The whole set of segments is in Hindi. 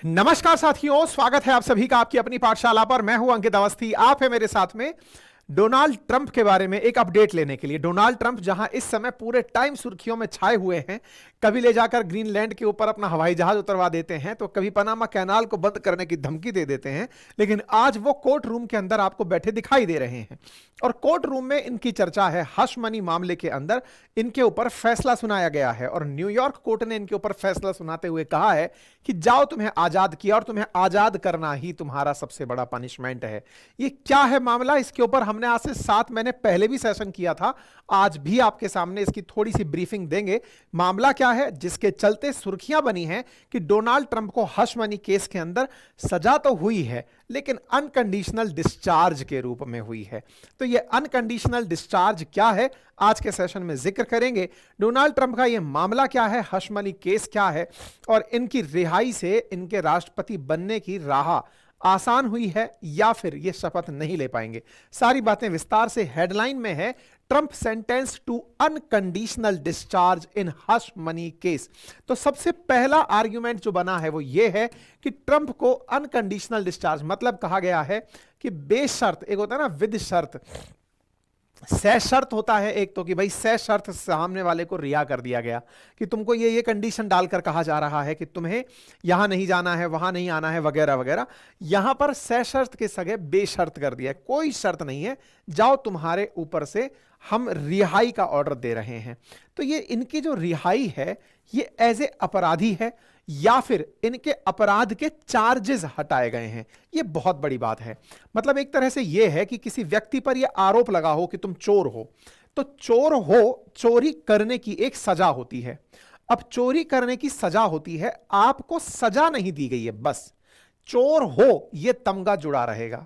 नमस्कार साथियों, स्वागत है आप सभी का आपकी अपनी पाठशाला पर। मैं हूं अंकित अवस्थी। आप है मेरे साथ में डोनाल्ड ट्रंप के बारे में एक अपडेट लेने के लिए। डोनाल्ड ट्रंप जहां इस समय पूरे टाइम सुर्खियों में छाए हुए हैं, कभी ले जाकर ग्रीनलैंड के ऊपर अपना हवाई जहाज उतरवा देते हैं, तो कभी पनामा कैनाल को बंद करने की धमकी दे देते हैं, लेकिन आज वो कोर्ट रूम के अंदर आपको बैठे दिखाई दे रहे हैं। और कोर्ट रूम में इनकी चर्चा है हश मनी मामले के अंदर। इनके ऊपर फैसला सुनाया गया है और न्यूयॉर्क कोर्ट ने इनके ऊपर फैसला सुनाते हुए कहा है कि जाओ, तुम्हें आजाद किया और तुम्हें आजाद करना ही तुम्हारा सबसे बड़ा पनिशमेंट है। ये क्या है मामला, इसके ऊपर हमने आज से 7 महीने पहले भी सेशन किया था। आज भी आपके सामने इसकी थोड़ी सी ब्रीफिंग देंगे। मामला क्या है जिसके चलते सुर्खियां बनी हैं कि डोनाल्ड ट्रंप को हश मनी केस के अंदर सजा तो हुई है, लेकिन अनकंडीशनल डिस्चार्ज के रूप में हुई है। तो ये अनकंडीशनल डिस्चार्ज क्या है, आज के सेशन में जिक्र करेंगे। डोनाल्ड ट्रंप का ये मामला क्या है, हश मनी केस क्या है, और इनकी रिहाई से इनके राष्ट्रपति बनने की राह आसान हुई है या फिर ये शपथ नहीं ले पाएंगे। सारी बातें विस्तार से हेडलाइन में है, Trump sentence to unconditional discharge in hush money case. तो सबसे पहला आर्गुमेंट जो बना है वो ये है कि ट्रंप को अनकंडीशनल डिस्चार्ज मतलब कहा गया है कि बेशर्त, एक होता है ना विद शर्त, सशर्त होता है एक, तो कि भाई सशर्त सामने वाले को रिहा कर दिया गया कि तुमको ये कंडीशन डालकर कहा जा रहा है कि तुम्हें यहां नहीं जाना है, वहां नहीं आना है, वगैरह वगैरह। यहां पर सशर्त के सगे बेशर्त कर दिया, कोई शर्त नहीं है, जाओ तुम्हारे ऊपर से हम रिहाई का ऑर्डर दे रहे हैं। तो ये इनकी जो रिहाई है ये एज ए अपराधी है या फिर इनके अपराध के चार्जेस हटाए गए हैं। ये बहुत बड़ी बात है। मतलब एक तरह से ये है कि किसी व्यक्ति पर यह आरोप लगा हो कि तुम चोर हो, तो चोर हो, चोरी करने की एक सजा होती है। अब चोरी करने की सजा होती है, आपको सजा नहीं दी गई है, बस चोर हो यह तमगा जुड़ा रहेगा।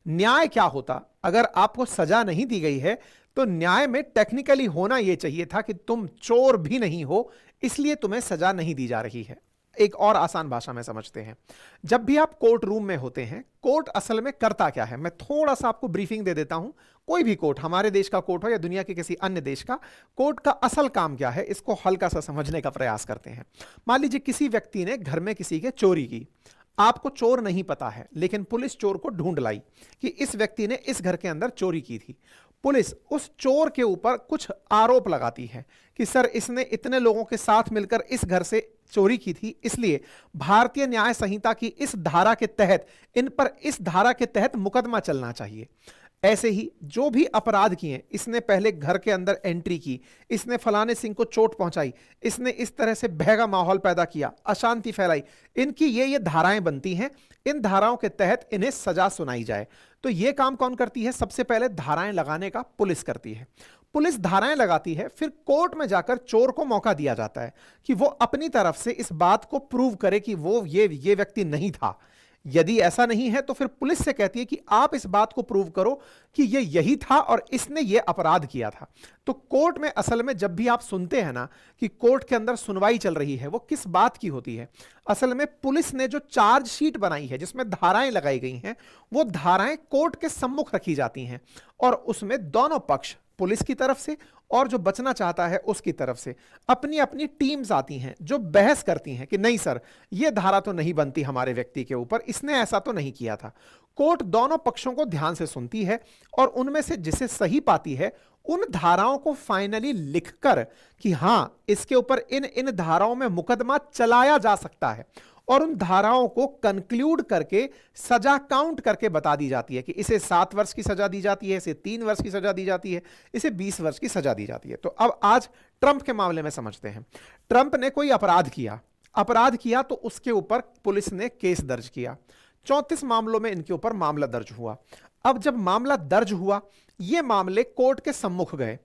न्याय क्या होता, अगर आपको सजा नहीं दी गई है तो न्याय में टेक्निकली होना यह चाहिए था कि तुम चोर भी नहीं हो, इसलिए तुम्हें सजा नहीं दी जा रही है। एक और आसान भाषा में समझते हैं, जब भी आप कोर्ट रूम में होते हैं, कोर्ट असल में करता क्या है, मैं थोड़ा सा आपको ब्रीफिंग दे देता हूं। कोई भी कोर्ट, हमारे देश का कोर्ट हो या दुनिया के किसी अन्य देश का, कोर्ट का असल काम क्या है, इसको हल्का सा समझने का प्रयास करते हैं। मान लीजिए किसी व्यक्ति ने घर में किसी के चोरी की, आपको चोर नहीं पता है, लेकिन पुलिस चोर को ढूंढ लाई कि इस व्यक्ति ने इस घर के अंदर चोरी की थी। पुलिस उस चोर के ऊपर कुछ आरोप लगाती है कि सर इसने इतने लोगों के साथ मिलकर इस घर से चोरी की थी, इसलिए भारतीय न्याय संहिता की इस धारा के तहत इन पर इस धारा के तहत मुकदमा चलना चाहिए। ऐसे ही जो भी अपराध किए, इसने पहले घर के अंदर एंट्री की, इसने फलाने सिंह को चोट पहुंचाई, इसने इस तरह से भय का माहौल पैदा किया, अशांति फैलाई, इनकी ये धाराएं बनती हैं। इन धाराओं के तहत इन्हें सजा सुनाई जाए। तो ये काम कौन करती है, सबसे पहले धाराएं लगाने का पुलिस करती है। पुलिस धाराएं लगाती है, फिर कोर्ट में जाकर चोर को मौका दिया जाता है कि वो अपनी तरफ से इस बात को प्रूव करे कि वो ये व्यक्ति नहीं था। यदि ऐसा नहीं है तो फिर पुलिस से कहती है कि आप इस बात को प्रूव करो कि ये यही था और इसने ये अपराध किया था। तो कोर्ट में असल में जब भी आप सुनते हैं ना कि कोर्ट के अंदर सुनवाई चल रही है, वो किस बात की होती है, असल में पुलिस ने जो चार्जशीट बनाई है जिसमें धाराएं लगाई गई हैं, वो धाराएं कोर्ट के सम्मुख रखी जाती हैं और उसमें दोनों पक्ष, पुलिस की तरफ से और जो बचना चाहता है उसकी तरफ से, अपनी अपनी टीम्स आती हैं जो बहस करती हैं कि नहीं सर, यह धारा तो नहीं बनती हमारे व्यक्ति के ऊपर, इसने ऐसा तो नहीं किया था। कोर्ट दोनों पक्षों को ध्यान से सुनती है और उनमें से जिसे सही पाती है उन धाराओं को फाइनली लिखकर कि हां इसके ऊपर इन इन धाराओं में मुकदमा चलाया जा सकता है, और उन धाराओं को कंक्लूड करके सजा काउंट करके बता दी जाती है कि इसे 7 वर्ष की सजा दी जाती है, इसे 3 वर्ष की सजा दी जाती है, इसे 20 वर्ष की सजा दी जाती है। तो अब आज ट्रंप के मामले में समझते हैं। ट्रंप ने कोई अपराध किया तो उसके ऊपर पुलिस ने केस दर्ज किया। 34 मामलों में इनके ऊपर मामला दर्ज हुआ। अब जब मामला दर्ज हुआ, ये मामले कोर्ट के सम्मुख गए।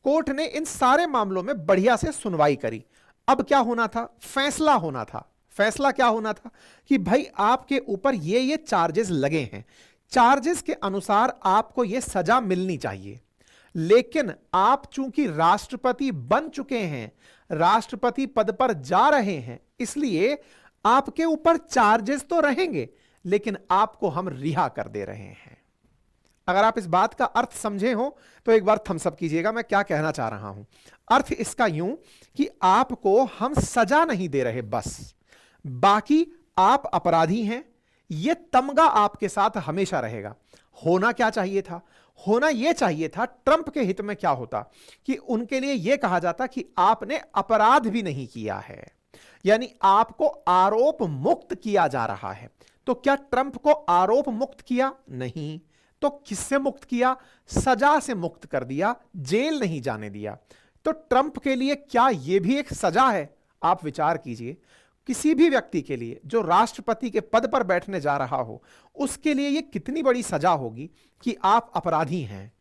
कोर्ट ने इन सारे मामलों में बढ़िया से सुनवाई करी। अब क्या होना था, फैसला होना था। फैसला क्या होना था कि भाई आपके ऊपर ये चार्जेस लगे हैं, चार्जेस के अनुसार आपको ये सजा मिलनी चाहिए, लेकिन आप चूंकि राष्ट्रपति बन चुके हैं, राष्ट्रपति पद पर जा रहे हैं, इसलिए आपके ऊपर चार्जेस तो रहेंगे लेकिन आपको हम रिहा कर दे रहे हैं। अगर आप इस बात का अर्थ समझे हो तो एक बार थम्स अप कीजिएगा, मैं क्या कहना चाह रहा हूं। अर्थ इसका यूं कि आपको हम सजा नहीं दे रहे, बस बाकी आप अपराधी हैं, यह तमगा आपके साथ हमेशा रहेगा। होना क्या चाहिए था? होना यह चाहिए था, ट्रंप के हित में क्या होता कि उनके लिए यह कहा जाता कि आपने अपराध भी नहीं किया है, यानी आपको आरोप मुक्त किया जा रहा है। तो क्या ट्रंप को आरोप मुक्त किया? नहीं। तो किससे मुक्त किया? सजा से मुक्त कर दिया, जेल नहीं जाने दिया। तो ट्रंप के लिए क्या यह भी एक सजा है? आप विचार कीजिए, किसी भी व्यक्ति के लिए जो राष्ट्रपति के पद पर बैठने जा रहा हो, उसके लिए यह कितनी बड़ी सजा होगी कि आप अपराधी हैं।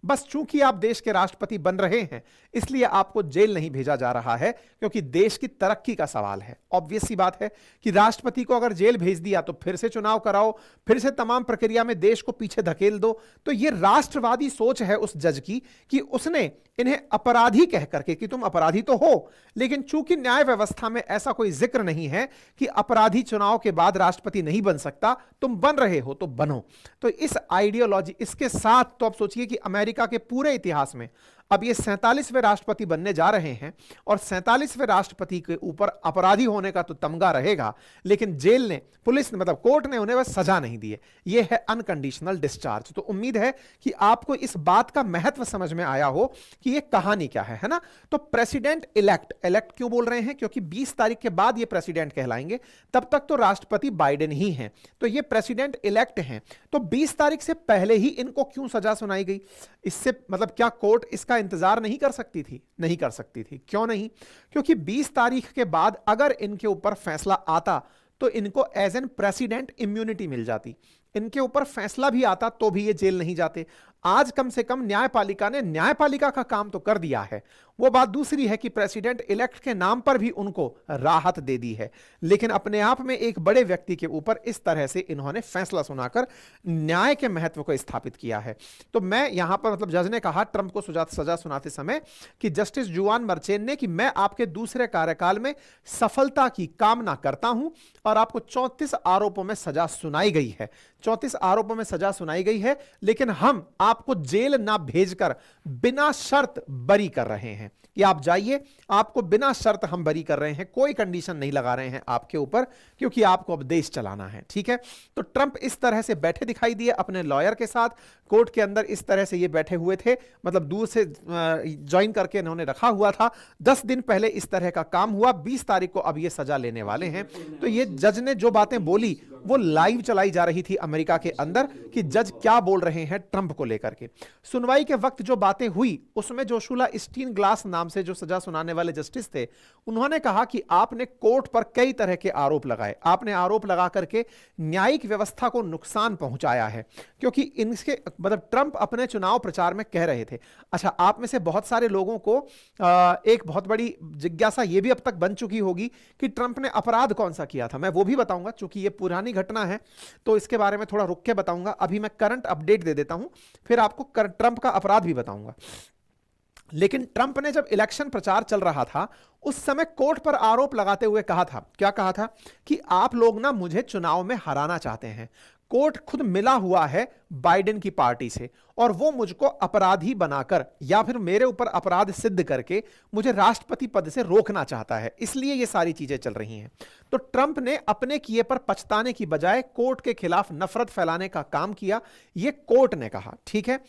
बस चूंकि आप देश के राष्ट्रपति बन रहे हैं इसलिए आपको जेल नहीं भेजा जा रहा है, क्योंकि देश की तरक्की का सवाल है। ऑब्वियस सी बात है कि राष्ट्रपति को अगर जेल भेज दिया तो फिर से चुनाव कराओ, फिर से तमाम प्रक्रिया में देश को पीछे धकेल दो। तो यह राष्ट्रवादी सोच है उस जज की कि उसने इन्हें अपराधी कह करके कि तुम अपराधी तो हो, लेकिन चूंकि न्याय व्यवस्था में ऐसा कोई जिक्र नहीं है कि अपराधी चुनाव के बाद राष्ट्रपति नहीं बन सकता, तुम बन रहे हो तो बनो। तो इस आइडियोलॉजी, इसके साथ तो आप सोचिए कि अमेरिका के पूरे इतिहास में अब ये 47वें राष्ट्रपति बनने जा रहे हैं और 47वें राष्ट्रपति के ऊपर अपराधी होने का तो तमगा रहेगा, लेकिन जेल ने, पुलिस ने, मतलब कोर्ट ने उन्हें बस सजा नहीं दी है। ये है अनकंडीशनल डिस्चार्ज। तो उम्मीद है कि आपको इस बात का महत्व समझ में आया हो कि ये कहानी क्या है ना। तो प्रेसिडेंट इलेक्ट, इलेक्ट क्यों बोल रहे हैं? क्योंकि 20 तारीख के बाद ये प्रेसिडेंट कहलाएंगे, तब तक तो राष्ट्रपति बाइडेन ही हैं। तो ये प्रेसिडेंट इलेक्ट हैं। तो 20 तारीख से पहले ही इनको क्यों सजा सुनाई गई? इससे मतलब क्या कोर्ट इसका इंतजार नहीं कर सकती थी? नहीं कर सकती थी। क्यों नहीं? क्योंकि 20 तारीख के बाद अगर इनके ऊपर फैसला आता तो इनको एज एन प्रेसिडेंट इम्यूनिटी मिल जाती। इनके ऊपर फैसला भी आता तो भी ये जेल नहीं जाते। आज कम से कम न्यायपालिका ने न्यायपालिका का काम तो कर दिया है। वो बात दूसरी है कि प्रेसिडेंट इलेक्ट के नाम पर भी उनको राहत दे दी है, लेकिन अपने आप में एक बड़े व्यक्ति के ऊपर इस तरह से इन्होंने फैसला सुनाकर न्याय के महत्व को स्थापित किया है। तो मैं यहां पर, मतलब जज ने कहा ट्रंप को सजा सुनाते समय कि जस्टिस जुआन मर्चेन ने कि मैं आपके दूसरे कार्यकाल में सफलता की कामना करता हूं और आपको 34 आरोपों में सजा सुनाई गई है। 34 आरोपों में सजा सुनाई गई है, लेकिन हम आपको जेल ना भेजकर बिना शर्त बरी कर रहे हैं कि आप जाइए, आपको बिना शर्त हम बरी कर रहे हैं, कोई कंडीशन नहीं लगा रहे हैं आपके ऊपर, क्योंकि आपको अब देश चलाना है। ठीक है। तो ट्रंप इस तरह से बैठे दिखाई दिए अपने लॉयर के साथ कोर्ट के अंदर। इस तरह से ये बैठे हुए थे, मतलब दूर से ज्वाइन करके इन्होंने रखा हुआ था। 10 दिन पहले इस तरह का काम हुआ। 20 तारीख को अब ये सजा लेने वाले हैं। तो ये जज ने जो बातें बोली वो लाइव चलाई जा रही थी अमेरिका के अंदर कि जज क्या बोल रहे हैं ट्रंप को लेकर के। सुनवाई के वक्त जो बातें हुई उसमें जोशुला स्टीनग्लास नाम से जो सजा सुनाने वाले जस्टिस थे, उन्होंने कहा कि आपने कोर्ट पर कई तरह के आरोप लगाए, आपने आरोप लगा करके न्यायिक व्यवस्था को नुकसान पहुंचाया है। क्योंकि इनके मतलब ट्रंप अपने चुनाव प्रचार में कह रहे थे। अच्छा, आप में से बहुत सारे लोगों को एक बहुत बड़ी जिज्ञासा यह भी अब तक बन चुकी होगी कि ट्रंप ने अपराध कौन सा किया था। मैं वो भी बताऊंगा, चूंकि ये पुरानी घटना है तो इसके बारे में थोड़ा रुक के बताऊंगा। अभी मैं करंट अपडेट दे देता हूं, फिर आपको ट्रंप का अपराध भी बताऊंगा। लेकिन ट्रंप ने जब इलेक्शन प्रचार चल रहा था उस समय कोर्ट पर आरोप लगाते हुए कहा था, क्या कहा था कि आप लोग ना मुझे चुनाव में हराना चाहते हैं। कोर्ट खुद मिला हुआ है बाइडेन की पार्टी से और वो मुझको अपराधी बनाकर या फिर मेरे ऊपर अपराध सिद्ध करके मुझे राष्ट्रपति पद से रोकना चाहता है, इसलिए ये सारी चीजें चल रही हैं। तो ट्रंप ने अपने किए पर पछताने की बजाय कोर्ट के खिलाफ नफरत फैलाने का काम किया, ये कोर्ट ने कहा। ठीक है।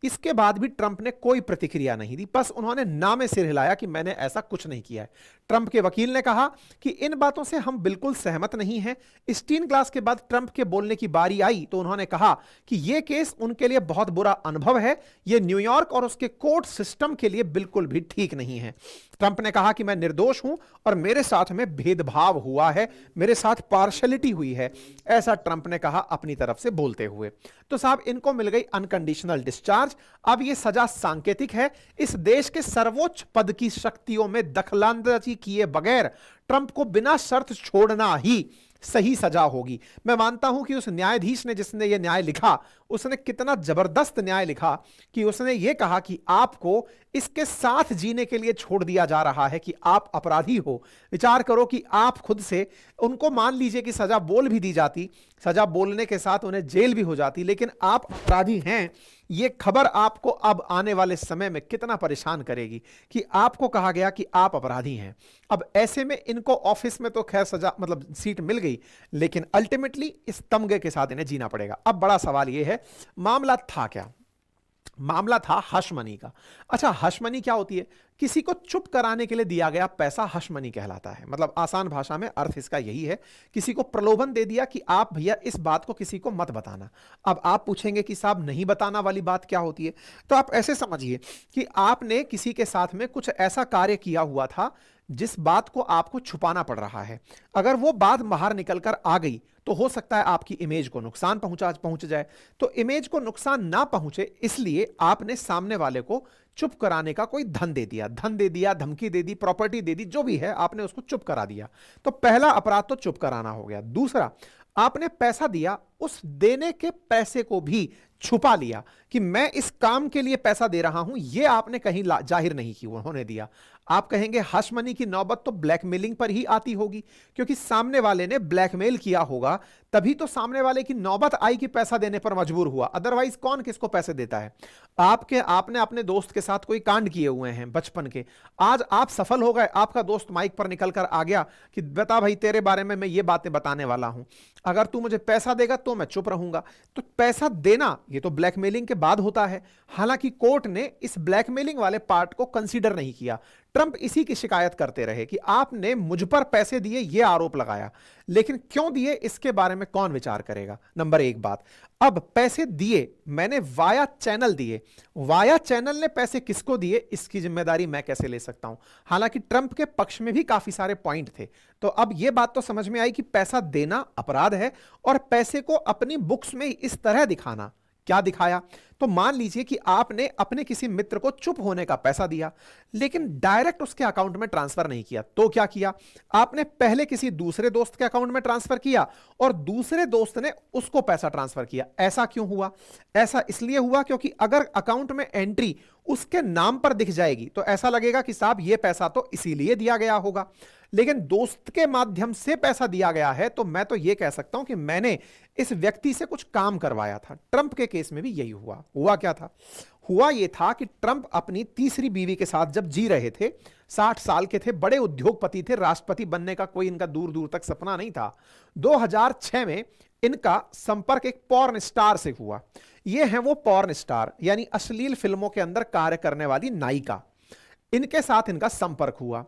इसके बाद भी ट्रंप ने कोई प्रतिक्रिया नहीं दी, बस उन्होंने नामे सिर हिलाया कि मैंने ऐसा कुछ नहीं किया है। ट्रंप के वकील ने कहा कि इन बातों से हम बिल्कुल सहमत नहीं हैं। स्टीनग्लास के बाद ट्रंप के बोलने की बारी आई तो उन्होंने कहा कि यह केस उनके लिए बहुत बुरा अनुभव है, यह न्यूयॉर्क और उसके कोर्ट सिस्टम के लिए बिल्कुल भी ठीक नहीं है। ट्रंप ने कहा कि मैं निर्दोष हूं और मेरे साथ में भेदभाव हुआ है, मेरे साथ पार्शलिटी हुई है, ऐसा ट्रंप ने कहा अपनी तरफ से बोलते हुए। तो साहब इनको मिल गई अनकंडीशनल डिस्चार्ज। अब यह सजा सांकेतिक है। इस देश के सर्वोच्च पद की शक्तियों में दखलंदाजी किए बगैर ट्रंप को बिना शर्त छोड़ना ही सही सजा होगी। मैं मानता हूं कि उस न्यायाधीश ने जिसने यह न्याय लिखा उसने कितना जबरदस्त न्याय लिखा कि उसने यह कहा कि आपको इसके साथ जीने के लिए छोड़ दिया जा रहा है कि आप अपराधी हो। विचार करो कि आप खुद से, उनको मान लीजिए कि सजा बोल भी दी जाती, सजा बोलने के साथ उन्हें जेल भी हो जाती, लेकिन आप अपराधी हैं ये खबर आपको अब आने वाले समय में कितना परेशान करेगी कि आपको कहा गया कि आप अपराधी हैं। अब ऐसे में इनको ऑफिस में तो खैर सजा मतलब सीट मिल गई, लेकिन अल्टीमेटली इस तमगे के साथ इन्हें जीना पड़ेगा। अब बड़ा सवाल यह है, मामला था क्या? मामला था हश मनी का। अच्छा, हश मनी क्या होती है? किसी को चुप कराने के लिए दिया गया पैसा हश मनी कहलाता है। मतलब आसान भाषा में अर्थ इसका यही है, किसी को प्रलोभन दे दिया कि आप भैया इस बात को किसी को मत बताना। अब आप पूछेंगे कि साहब नहीं बताना वाली बात क्या होती है? तो आप ऐसे समझिए कि आपने किसी के साथ में कुछ ऐसा कार्य किया हुआ था जिस बात को आपको छुपाना पड़ रहा है। अगर वो बात बाहर निकलकर आ गई तो हो सकता है आपकी इमेज को नुकसान पहुंच जाए। तो इमेज को नुकसान ना पहुंचे इसलिए आपने सामने वाले को चुप कराने का कोई धन दे दिया, धमकी दे दी, प्रॉपर्टी दे दी, जो भी है आपने उसको चुप करा दिया। तो पहला अपराध तो चुप कराना हो गया। दूसरा, आपने पैसा दिया, उस देने के पैसे को भी छुपा लिया कि मैं इस काम के लिए पैसा दे रहा हूं, यह आपने कहीं जाहिर नहीं की, उन्होंने दिया। आप कहेंगे हश मनी की नौबत तो ब्लैकमेलिंग पर ही आती होगी, क्योंकि सामने वाले ने ब्लैकमेल किया होगा, तभी तो सामने वाले की नौबत आई कि पैसा देने पर मजबूर हुआ। अदरवाइज कौन किसको पैसे देता है? आपने अपने दोस्त के साथ कोई कांड किए हुए हैं बचपन के, आज आप सफल हो गए, आपका दोस्त माइक पर निकलकर आ गया कि बता भाई तेरे बारे में मैं ये बातें बताने वाला हूं, अगर तू मुझे पैसा देगा तो मैं चुप रहूंगा। तो पैसा देना ये तो ब्लैकमेलिंग के बाद होता है। हालांकि कोर्ट ने इस ब्लैकमेलिंग वाले पार्ट को कंसीडर नहीं किया। ट्रंप इसी की शिकायत करते रहे कि आपने मुझ पर पैसे दिए, यह आरोप लगाया, लेकिन क्यों दिए इसके बारे में कौन विचार करेगा? नंबर एक बात। अब पैसे दिए मैंने वाया चैनल दिए, वाया चैनल ने पैसे किसको दिए इसकी जिम्मेदारी मैं कैसे ले सकता हूं? हालांकि ट्रंप के पक्ष में भी काफी सारे पॉइंट थे। तो अब यह बात तो समझ में आई कि पैसा देना अपराध है और पैसे को अपनी बुक्स में इस तरह दिखाना, क्या दिखाया? तो मान लीजिए कि आपने अपने किसी मित्र को चुप होने का पैसा दिया, लेकिन डायरेक्ट उसके अकाउंट में ट्रांसफर नहीं किया। तो क्या किया? आपने पहले किसी दूसरे दोस्त के अकाउंट में ट्रांसफर किया और दूसरे दोस्त ने उसको पैसा ट्रांसफर किया। ऐसा क्यों हुआ? ऐसा इसलिए हुआ क्योंकि अगर अकाउंट में एंट्री उसके नाम पर दिख जाएगी तो ऐसा लगेगा कि साहब यह पैसा तो इसीलिए दिया गया होगा। लेकिन दोस्त के माध्यम से पैसा दिया गया है तो मैं तो यह कह सकता हूं कि मैंने इस व्यक्ति से कुछ काम करवाया था। ट्रंप के केस में भी यही हुआ। हुआ क्या था? हुआ यह था कि ट्रंप अपनी तीसरी बीवी के साथ जब जी रहे थे, 60 साल के थे, बड़े उद्योगपति थे, राष्ट्रपति बनने का कोई इनका दूर दूर तक सपना नहीं था। 2006 में इनका संपर्क एक पॉर्न स्टार से हुआ। ये हैं वो पॉर्न स्टार, यानी अश्लील फिल्मों के अंदर कार्य करने वाली नायिका। इनके साथ इनका संपर्क हुआ।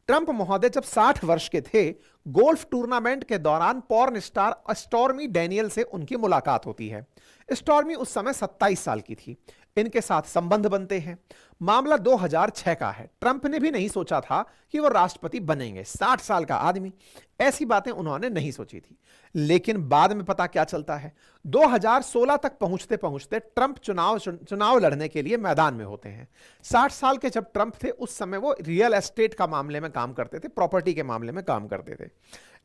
ट्रंप महोदय जब 60 वर्ष के थे, गोल्फ टूर्नामेंट के दौरान पॉर्न स्टार स्टॉर्मी डैनियल से उनकी मुलाकात होती है। स्टॉर्मी उस समय 27 साल की थी। इनके साथ संबंध बनते हैं। मामला 2006 का है। ट्रंप ने भी नहीं सोचा था कि वो राष्ट्रपति बनेंगे। 60 साल का आदमी, ऐसी बातें उन्होंने नहीं सोची थी। लेकिन बाद में पता क्या चलता है, 2016 तक पहुंचते पहुंचते ट्रंप चुनाव लड़ने के लिए मैदान में होते हैं। 60 साल के जब ट्रंप थे उस समय वो रियल एस्टेट का मामले में काम करते थे, प्रॉपर्टी के मामले में काम करते थे।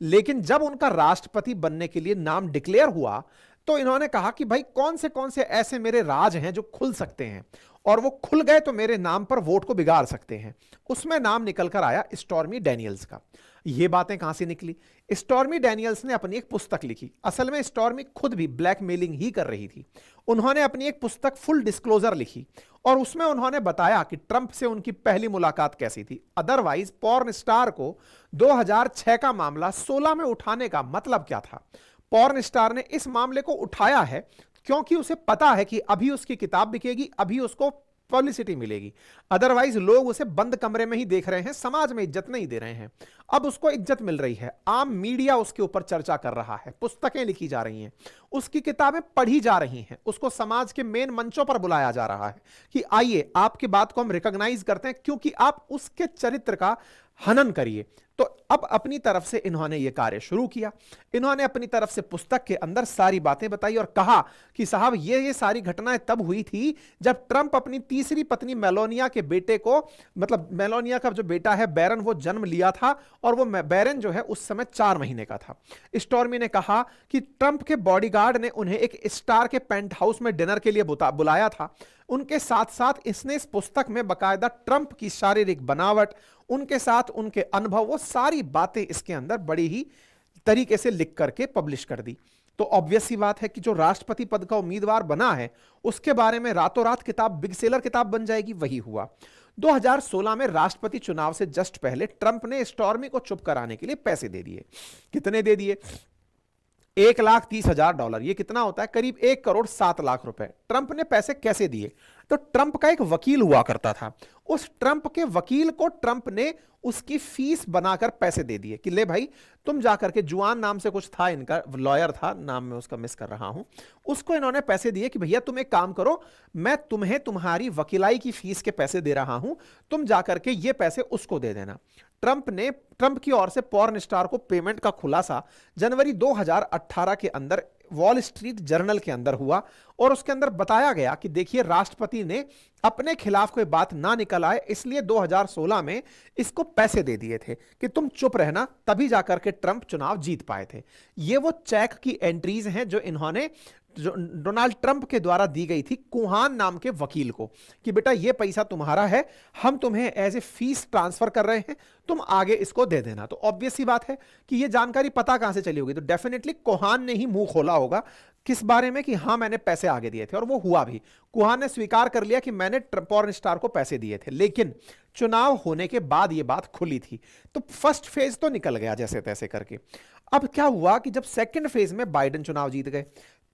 लेकिन जब उनका राष्ट्रपति बनने के लिए नाम डिक्लेयर हुआ तो इन्होंने कहा कि भाई कौन से ऐसे मेरे राज हैं जो खुल सकते हैं, और वो खुल गए तो मेरे नाम पर वोट को बिगाड़ सकते हैं। उसमें नाम निकल कर आया स्टॉर्मी डैनियल्स का। ये बातें कहां से निकली? स्टॉर्मी डैनियल्स ने अपनी एक पुस्तक लिखी। असल में स्टॉर्मी खुद भी ब्लैकमेलिंग ही कर रही थी। उन्होंने अपनी एक पुस्तक फुल डिस्क्लोजर लिखी और उसमें उन्होंने बताया कि ट्रंप से उनकी पहली मुलाकात कैसी थी। अदरवाइज पॉर्न स्टार को 2006 का मामला 16 में उठाने का मतलब क्या था? पॉर्न स्टार ने इस मामले को उठाया है क्योंकि उसे पता है कि अभी उसकी किताब बिकेगी, अभी उसको पब्लिसिटी मिलेगी। अदरवाइज लोग उसे बंद कमरे में ही देख रहे हैं, समाज में इज्जत नहीं दे रहे हैं। अब उसको इज्जत मिल रही है, आम मीडिया उसके ऊपर चर्चा कर रहा है, पुस्तकें लिखी जा रही हैं, उसकी किताबें पढ़ी जा रही हैं, उसको समाज के मेन मंचों पर बुलाया जा रहा है कि आइए आपकी बात को हम रिकॉग्नाइज करते हैं क्योंकि आप उसके चरित्र का हनन करिए। तो अब अपनी तरफ से इन्होंने यह कार्य शुरू किया। इन्होंने अपनी तरफ से पुस्तक के अंदर सारी बातें बताई और कहा कि साहब ये सारी घटनाएं तब हुई थी जब ट्रंप अपनी तीसरी पत्नी मेलानिया के बेटे को, मतलब मेलानिया का जो बेटा है बैरन, वो जन्म लिया था और वो बैरन जो है उस समय 4 महीने का था। स्टॉर्मी ने कहा कि ट्रंप के बॉडीगार्ड ने उन्हें एक स्टार के पेंट हाउस में डिनर के लिए बुलाया था। उनके साथ साथ इसने इस पुस्तक में बकायदा ट्रंप की शारीरिक बनावट, उनके साथ उनके अनुभव, वो सारी बातें इसके अंदर बड़ी ही तरीके से लिख करके पब्लिश कर दी। तो ऑब्वियस सी बात है कि जो राष्ट्रपति पद का उम्मीदवार बना है उसके बारे में रातों रात किताब, बिग सेलर किताब बन जाएगी। वही हुआ। 2016 में राष्ट्रपति चुनाव से जस्ट पहले ट्रंप ने स्टॉर्मी को चुप कराने के लिए पैसे दे दिए। कितने दे दिए? $1,30,000। ये कितना होता है? करीब 1,07,00,000 रुपए। ट्रंप ने पैसे कैसे दिए? तो ट्रंप का एक वकील हुआ करता था, उस ट्रंप के वकील को ट्रंप ने उसकी फीस बनाकर पैसे दे दिए कि ले भाई तुम जाकर के, जुआन नाम से कुछ था इनका, लॉयर था, नाम मैं उसका मिस कर रहा हूं, उसको इन्होंने पैसे दिए कि भैया तुम एक काम करो, मैं तुम्हें तुम्हारी वकीलाई की फीस के पैसे दे रहा हूं, तुम जाकर के ये पैसे उसको दे देना। ट्रंप की ओर से पॉर्न स्टार को पेमेंट का खुलासा जनवरी 2018 के अंदर वॉल स्ट्रीट जर्नल के अंदर हुआ और उसके अंदर बताया गया कि देखिए राष्ट्रपति ने अपने खिलाफ कोई बात ना निकल आए इसलिए 2016 में इसको पैसे दे दिए थे कि तुम चुप रहना, तभी जाकर के ट्रंप चुनाव जीत पाए थे। ये वो चेक की एंट्रीज हैं जो इन्होंने डोनाल्ड ट्रंप के द्वारा दी गई थी कुहान नाम के वकील को कि बेटा ये पैसा तुम्हारा है, हम तुम्हें एज ए फीस ट्रांसफर कर रहे हैं, तुम आगे इसको दे देना। तो ऑब्वियस सी बात है कि ये जानकारी पता कहां से चली होगी? तो डेफिनेटली कुहान ने ही मुंह खोला होगा किस बारे में कि हां मैंने पैसे आगे दिए थे, और वो हुआ भी। कुहान ने स्वीकार कर लिया कि मैंने पॉर्न स्टार को पैसे दिए थे, लेकिन चुनाव होने के बाद ये बात खुली थी। तो फर्स्ट फेज तो निकल गया जैसे तैसे करके। अब क्या हुआ कि जब सेकंड फेज में बाइडेन चुनाव जीत गए,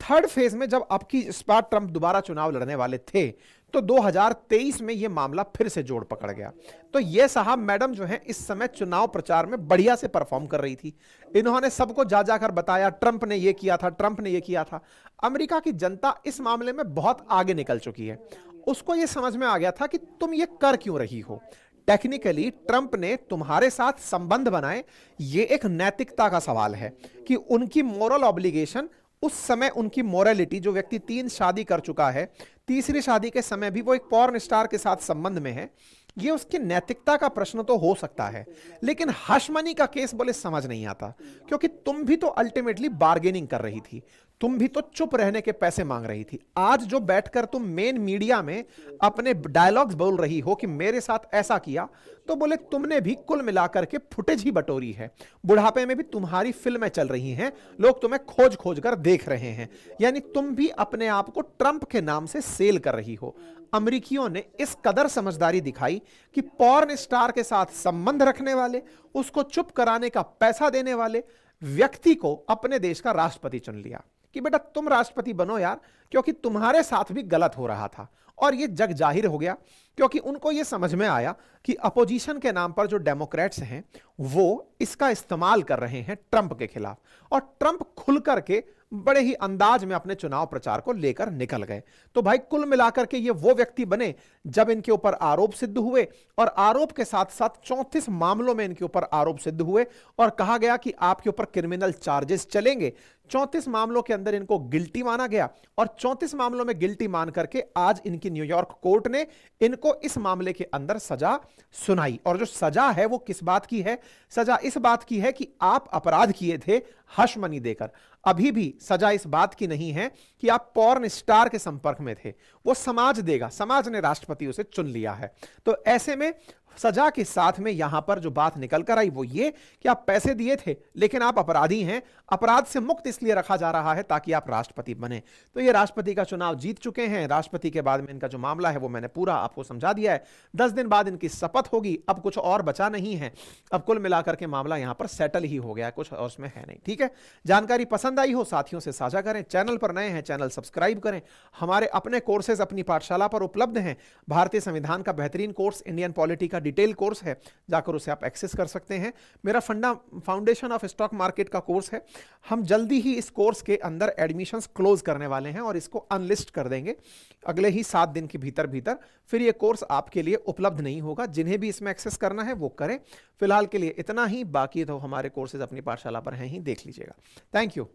थर्ड फेज में जब अब की इस बार ट्रंप दोबारा चुनाव लड़ने वाले थे, तो 2023 में यह मामला फिर से जोड़ पकड़ गया। तो ये साहब मैडम जो है इस समय चुनाव प्रचार में बढ़िया से परफॉर्म कर रही थी। इन्होंने सबको जा जाकर बताया ट्रंप ने ये किया था, ट्रंप ने ये किया था। अमेरिका की जनता इस मामले में बहुत आगे निकल चुकी है। उसको यह समझ में आ गया था कि तुम ये कर क्यों रही हो। टेक्निकली ट्रंप ने तुम्हारे साथ संबंध बनाए, ये एक नैतिकता का सवाल है कि उनकी मोरल ऑब्लिगेशन, उस समय उनकी मोरालिटी, जो व्यक्ति 3 शादी कर चुका है, तीसरी शादी के समय भी वो एक पॉर्न स्टार के साथ संबंध में है, ये उसकी नैतिकता का प्रश्न तो हो सकता है। लेकिन हश मनी का केस बोले समझ नहीं आता, क्योंकि तुम भी तो अल्टीमेटली बार्गेनिंग कर रही थी, तुम भी तो चुप रहने के पैसे मांग रही थी। आज जो बैठकर तुम मेन मीडिया में अपने डायलॉग्स बोल रही हो कि मेरे साथ ऐसा किया, तो बोले तुमने भी कुल मिलाकर के फुटेज ही बटोरी है। बुढ़ापे में भी तुम्हारी फिल्में चल रही हैं, लोग तुम्हें खोज खोज कर देख रहे हैं, यानी तुम भी अपने आप को ट्रंप के नाम से सेल कर रही हो। अमेरिकियों ने इस कदर समझदारी दिखाई कि पॉर्न स्टार के साथ संबंध रखने वाले, उसको चुप कराने का पैसा देने वाले व्यक्ति को अपने देश का राष्ट्रपति चुन लिया कि बेटा तुम राष्ट्रपति बनो यार, क्योंकि तुम्हारे साथ भी गलत हो रहा था। और ये जग जाहिर हो गया, क्योंकि उनको ये समझ में आया कि अपोजिशन के नाम पर जो डेमोक्रेट्स हैं वो इसका इस्तेमाल कर रहे हैं ट्रंप के खिलाफ, और ट्रंप खुल करके बड़े ही अंदाज में अपने चुनाव प्रचार को लेकर निकल गए। तो भाई कुल मिलाकर के ये वो व्यक्ति बने जब इनके ऊपर आरोप सिद्ध हुए, और आरोप के साथ साथ 34 मामलों में इनके ऊपर आरोप सिद्ध हुए और कहा गया कि आपके ऊपर क्रिमिनल चार्जेस चलेंगे। 34 मामलों के अंदर इनको गिल्टी माना गया, और 34 मामलों में गिल्टी मान करके आज इनकी न्यूयॉर्क कोर्ट ने इनको इस मामले के अंदर सजा सुनाई। और जो सजा है वो किस बात की है? सजा इस बात की है कि आप अपराध किए थे हश मनी देकर। अभी भी सजा इस बात की नहीं है कि आप पॉर्न स्टार के संपर्क में थे, वो समाज देगा, समाज ने राष्ट्रपति उसे चुन लिया है। तो ऐसे में सजा के साथ में यहां पर जो बात निकल कर आई वो ये कि आप पैसे दिए थे लेकिन आप अपराधी हैं, अपराध से मुक्त इसलिए रखा जा रहा है ताकि आप राष्ट्रपति बने। तो ये राष्ट्रपति का चुनाव जीत चुके हैं। राष्ट्रपति के बाद में इनका जो मामला है वो मैंने पूरा आपको समझा दिया है। 10 दिन बाद इनकी शपथ होगी, अब कुछ और बचा नहीं है। अब कुल मिलाकर के मामला यहां पर सेटल ही हो गया, कुछ और उसमें है नहीं। ठीक है, जानकारी पसंद आई हो साथियों से साझा करें। चैनल पर नए हैं चैनल सब्सक्राइब करें। हमारे अपने कोर्सेज अपनी पाठशाला पर उपलब्ध हैं। भारतीय संविधान का बेहतरीन कोर्स, इंडियन पॉलिटी का डिटेल कोर्स है, जाकर उसे आप एक्सेस कर सकते हैं। मेरा फाउंडेशन ऑफ स्टॉक मार्केट का कोर्स है। हम जल्दी ही इस कोर्स के अंदर एडमिशंस क्लोज करने वाले हैं और इसको अनलिस्ट कर देंगे अगले ही 7 दिन के भीतर भीतर। फिर यह कोर्स आपके लिए उपलब्ध नहीं होगा। जिन्हें भी इसमें एक्सेस करना है वो करें। फिलहाल के लिए इतना ही, बाकी तो हमारे कोर्सेज अपनी पाठशाला पर हैं ही, देख लीजिएगा। Thank you.